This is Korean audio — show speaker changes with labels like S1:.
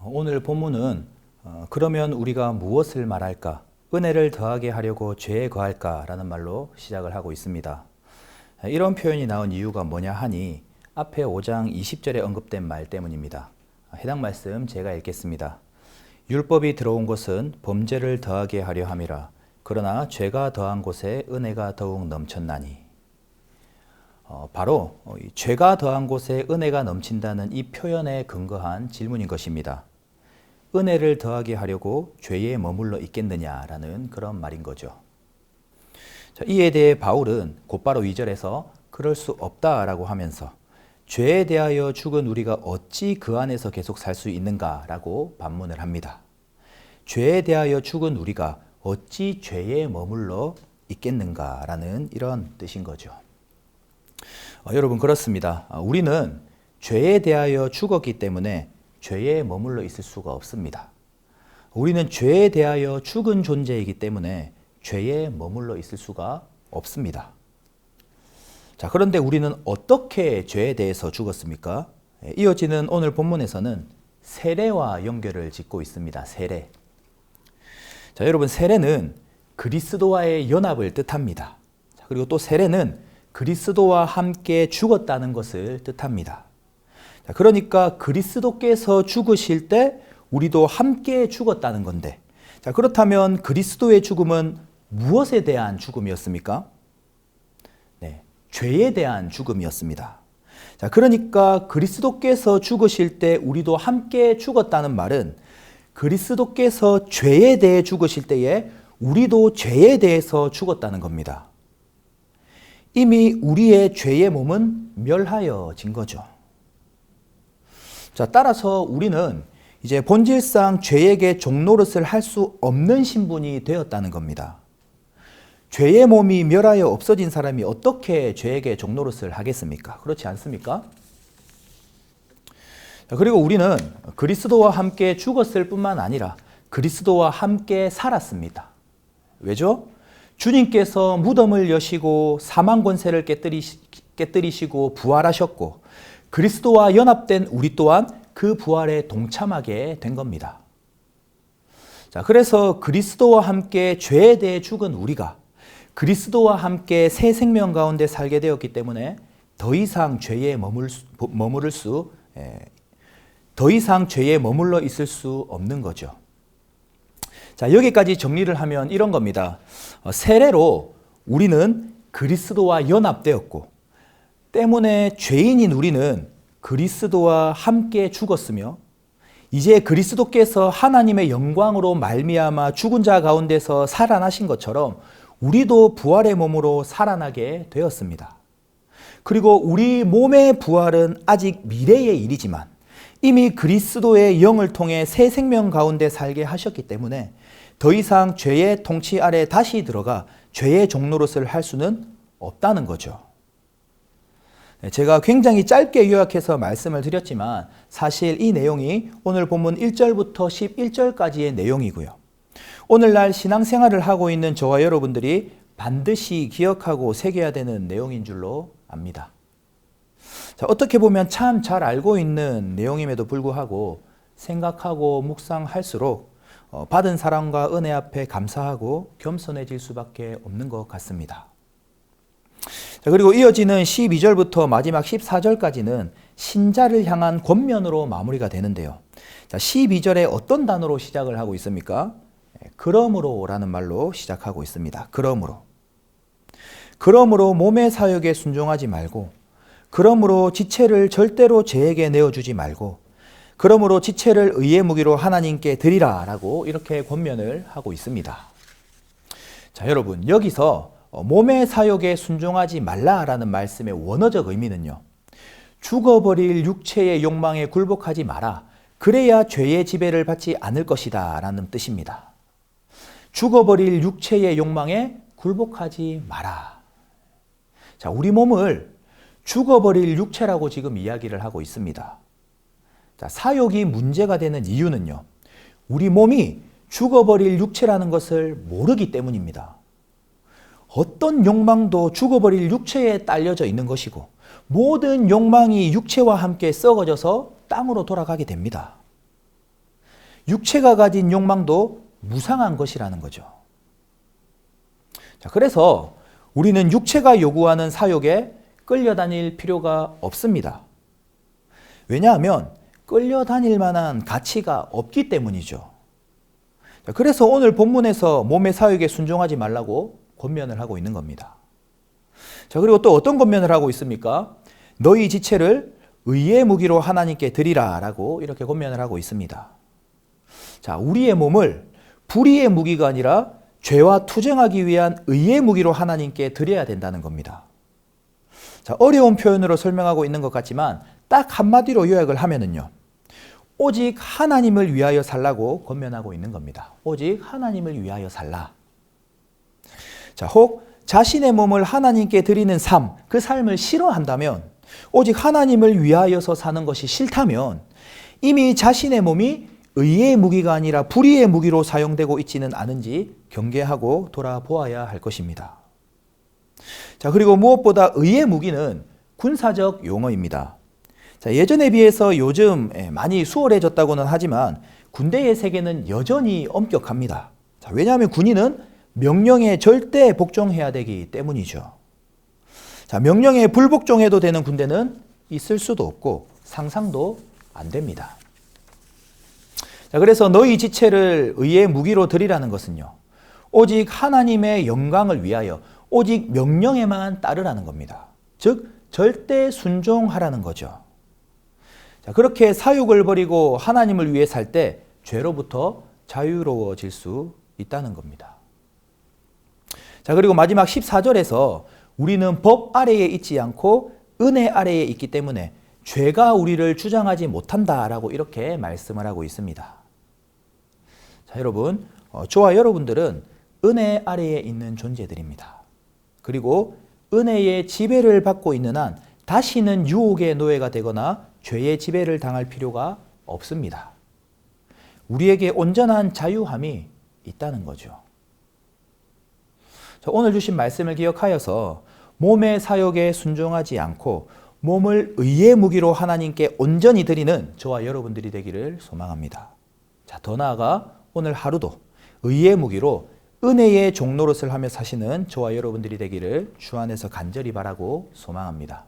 S1: 오늘 본문은 그러면 우리가 무엇을 말할까? 은혜를 더하게 하려고 죄에 거할까? 라는 말로 시작을 하고 있습니다. 이런 표현이 나온 이유가 뭐냐 하니 앞에 5장 20절에 언급된 말 때문입니다. 해당 말씀 제가 읽겠습니다. 율법이 들어온 것은 범죄를 더하게 하려 함이라. 그러나 죄가 더한 곳에 은혜가 더욱 넘쳤나니. 바로 죄가 더한 곳에 은혜가 넘친다는 이 표현에 근거한 질문인 것입니다. 은혜를 더하게 하려고 죄에 머물러 있겠느냐라는 그런 말인 거죠. 이에 대해 바울은 곧바로 2절에서 그럴 수 없다라고 하면서 죄에 대하여 죽은 우리가 어찌 그 안에서 계속 살 수 있는가라고 반문을 합니다. 죄에 대하여 죽은 우리가 어찌 죄에 머물러 있겠는가라는 이런 뜻인 거죠. 여러분 그렇습니다. 우리는 죄에 대하여 죽었기 때문에 죄에 머물러 있을 수가 없습니다. 우리는 죄에 대하여 죽은 존재이기 때문에 죄에 머물러 있을 수가 없습니다. 자, 그런데 우리는 어떻게 죄에 대해서 죽었습니까? 이어지는 오늘 본문에서는 세례와 연결을 짓고 있습니다. 세례. 자, 여러분 세례는 그리스도와의 연합을 뜻합니다. 자, 그리고 또 세례는 그리스도와 함께 죽었다는 것을 뜻합니다. 자, 그러니까 그리스도께서 죽으실 때 우리도 함께 죽었다는 건데, 자, 그렇다면 그리스도의 죽음은 무엇에 대한 죽음이었습니까? 네, 죄에 대한 죽음이었습니다. 자, 그러니까 그리스도께서 죽으실 때 우리도 함께 죽었다는 말은 그리스도께서 죄에 대해 죽으실 때에 우리도 죄에 대해서 죽었다는 겁니다. 이미 우리의 죄의 몸은 멸하여진 거죠. 자, 따라서 우리는 이제 본질상 죄에게 종노릇을 할 수 없는 신분이 되었다는 겁니다. 죄의 몸이 멸하여 없어진 사람이 어떻게 죄에게 종노릇을 하겠습니까? 그렇지 않습니까? 자, 그리고 우리는 그리스도와 함께 죽었을 뿐만 아니라 그리스도와 함께 살았습니다. 왜죠? 주님께서 무덤을 여시고 사망 권세를 깨뜨리시고 부활하셨고 그리스도와 연합된 우리 또한 그 부활에 동참하게 된 겁니다. 자, 그래서 그리스도와 함께 죄에 대해 죽은 우리가 그리스도와 함께 새 생명 가운데 살게 되었기 때문에 더 이상 죄에 머물러 있을 수 없는 거죠. 자, 여기까지 정리를 하면 이런 겁니다. 세례로 우리는 그리스도와 연합되었고 때문에 죄인인 우리는 그리스도와 함께 죽었으며 이제 그리스도께서 하나님의 영광으로 말미암아 죽은 자 가운데서 살아나신 것처럼 우리도 부활의 몸으로 살아나게 되었습니다. 그리고 우리 몸의 부활은 아직 미래의 일이지만 이미 그리스도의 영을 통해 새 생명 가운데 살게 하셨기 때문에 더 이상 죄의 통치 아래 다시 들어가 죄의 종노릇을 할 수는 없다는 거죠. 제가 굉장히 짧게 요약해서 말씀을 드렸지만 사실 이 내용이 오늘 본문 1절부터 11절까지의 내용이고요. 오늘날 신앙생활을 하고 있는 저와 여러분들이 반드시 기억하고 새겨야 되는 내용인 줄로 압니다. 자, 어떻게 보면 참 잘 알고 있는 내용임에도 불구하고 생각하고 묵상할수록 받은 사랑과 은혜 앞에 감사하고 겸손해질 수밖에 없는 것 같습니다. 자, 그리고 이어지는 12절부터 마지막 14절까지는 신자를 향한 권면으로 마무리가 되는데요. 자, 12절에 어떤 단어로 시작을 하고 있습니까? 그러므로 라는 말로 시작하고 있습니다. 그러므로 몸의 사역에 순종하지 말고 그러므로 지체를 절대로 죄에게 내어주지 말고 그러므로 지체를 의의 무기로 하나님께 드리라 라고 이렇게 권면을 하고 있습니다. 자, 여러분 여기서 몸의 사역에 순종하지 말라라는 말씀의 원어적 의미는요. 죽어버릴 육체의 욕망에 굴복하지 마라. 그래야 죄의 지배를 받지 않을 것이다 라는 뜻입니다. 죽어버릴 육체의 욕망에 굴복하지 마라. 자, 우리 몸을 죽어버릴 육체라고 지금 이야기를 하고 있습니다. 자, 사욕이 문제가 되는 이유는요. 우리 몸이 죽어버릴 육체라는 것을 모르기 때문입니다. 어떤 욕망도 죽어버릴 육체에 딸려져 있는 것이고 모든 욕망이 육체와 함께 썩어져서 땅으로 돌아가게 됩니다. 육체가 가진 욕망도 무상한 것이라는 거죠. 자, 그래서 우리는 육체가 요구하는 사욕에 끌려다닐 필요가 없습니다. 왜냐하면 끌려다닐 만한 가치가 없기 때문이죠. 자, 그래서 오늘 본문에서 몸의 사욕에 순종하지 말라고 권면을 하고 있는 겁니다. 자, 그리고 또 어떤 권면을 하고 있습니까? 너희 지체를 의의 무기로 하나님께 드리라 라고 이렇게 권면을 하고 있습니다. 자, 우리의 몸을 불의의 무기가 아니라 죄와 투쟁하기 위한 의의 무기로 하나님께 드려야 된다는 겁니다. 자, 어려운 표현으로 설명하고 있는 것 같지만 딱 한마디로 요약을 하면은요. 오직 하나님을 위하여 살라고 권면하고 있는 겁니다. 오직 하나님을 위하여 살라. 자, 혹 자신의 몸을 하나님께 드리는 삶, 그 삶을 싫어한다면, 오직 하나님을 위하여서 사는 것이 싫다면 이미 자신의 몸이 의의 무기가 아니라 불의의 무기로 사용되고 있지는 않은지 경계하고 돌아보아야 할 것입니다. 자, 그리고 무엇보다 의의 무기는 군사적 용어입니다. 자, 예전에 비해서 요즘 많이 수월해졌다고는 하지만 군대의 세계는 여전히 엄격합니다. 자, 왜냐하면 군인은 명령에 절대 복종해야 되기 때문이죠. 자, 명령에 불복종해도 되는 군대는 있을 수도 없고 상상도 안 됩니다. 자, 그래서 너희 지체를 의의 무기로 드리라는 것은요. 오직 하나님의 영광을 위하여 오직 명령에만 따르라는 겁니다. 즉 절대 순종하라는 거죠. 자, 그렇게 사욕을 버리고 하나님을 위해 살 때 죄로부터 자유로워질 수 있다는 겁니다. 자, 그리고 마지막 14절에서 우리는 법 아래에 있지 않고 은혜 아래에 있기 때문에 죄가 우리를 주장하지 못한다라고 이렇게 말씀을 하고 있습니다. 자, 여러분, 저와 여러분들은 은혜 아래에 있는 존재들입니다. 그리고 은혜의 지배를 받고 있는 한 다시는 유혹의 노예가 되거나 죄의 지배를 당할 필요가 없습니다. 우리에게 온전한 자유함이 있다는 거죠. 자, 오늘 주신 말씀을 기억하여서 몸의 사욕에 순종하지 않고 몸을 의의 무기로 하나님께 온전히 드리는 저와 여러분들이 되기를 소망합니다. 자, 더 나아가 오늘 하루도 의의 무기로 은혜의 종노릇을 하며 사시는 저와 여러분들이 되기를 주 안에서 간절히 바라고 소망합니다.